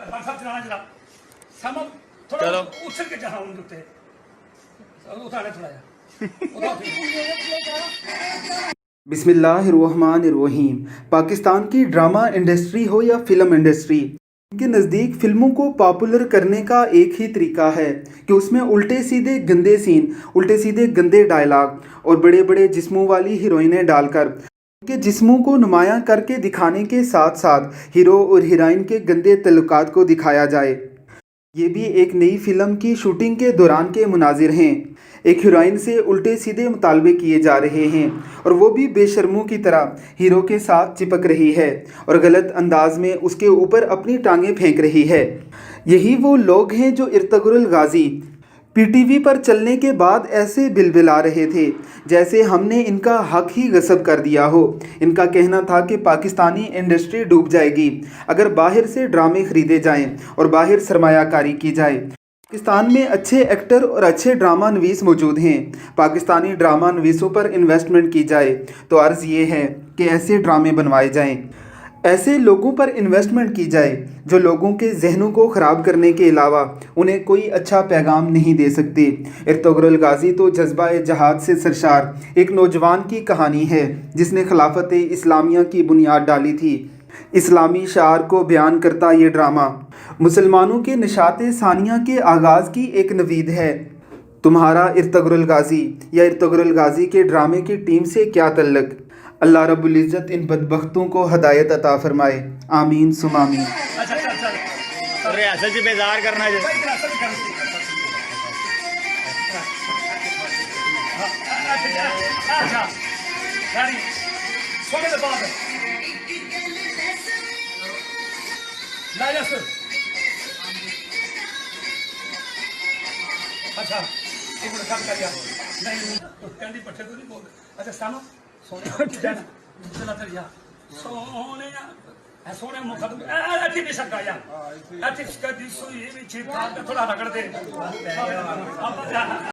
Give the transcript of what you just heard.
सब चलाना जरा सम थोड़ा चलो। उछल के जहां उन उत्ते उतारे थोड़ा बिस्मिल्लाहिर्रहमानिर्रहीम। पाकिस्तान की ड्रामा इंडस्ट्री हो या फिल्म इंडस्ट्री, के नज़दीक फ़िल्मों को पॉपुलर करने का एक ही तरीका है कि उसमें उल्टे सीधे गंदे सीन, उल्टे सीधे गंदे डायलॉग और बड़े बड़े जिस्मों वाली हीरोइनें डालकर उनके जिस्मों को नुमायां करके दिखाने के साथ साथ हीरो और हीरोइन के गंदे तल्लुकात को दिखाया जाए। ये भी एक नई फिल्म की शूटिंग के दौरान के मुनाजिर हैं। एक हीरोइन से उल्टे सीधे मुतालबे किए जा रहे हैं और वो भी बेशर्मों की तरह हीरो के साथ चिपक रही है और गलत अंदाज में उसके ऊपर अपनी टांगें फेंक रही है। यही वो लोग हैं जो इर्तुगरुल गाजी पीटीवी पर चलने के बाद ऐसे बिलबिला रहे थे जैसे हमने इनका हक ही गस्ब कर दिया हो। इनका कहना था कि पाकिस्तानी इंडस्ट्री डूब जाएगी अगर बाहर से ड्रामे खरीदे जाएं और बाहर सरमायाकारी की जाए। पाकिस्तान में अच्छे एक्टर और अच्छे ड्रामा नवीस मौजूद हैं। पाकिस्तानी ड्रामा नवीसों पर इन्वेस्टमेंट की जाए तो अर्ज़ ये है कि ऐसे ड्रामे बनवाए जाएं, ऐसे लोगों पर इन्वेस्टमेंट की जाए जो लोगों के जहनों को ख़राब करने के अलावा उन्हें कोई अच्छा पैगाम नहीं दे सकते। इर्तुगरुल गाजी तो जज्बा जहाद से सरशार एक नौजवान की कहानी है जिसने खिलाफत इस्लामिया की बुनियाद डाली थी। इस्लामी शार को बयान करता ये ड्रामा मुसलमानों के निशात सानिया के आगाज़ की एक नवीद है। तुम्हारा इर्तुगरुल गाजी या इर्तुगरुल गाजी के ड्रामे की टीम से क्या तल्लक? अल्लाह रब्बुल इज़्ज़त इन बदबख्तों को हदायत अता फरमाए। आमीन सुम आमीन। अच्छा चल चल रियासत से बेजार करना है। अच्छा यानी सोने के बाद ला जा सुन अच्छा एक मिनट काम कर यार नहीं कैंडी पट्टे तो नहीं बोल अच्छा सानो सोने जाना चला चल यार सोने यार सोने मुख ऐसी नहीं सकता यार ऐसी इसका दिसो ये भी चीज थोड़ा रगड़ दे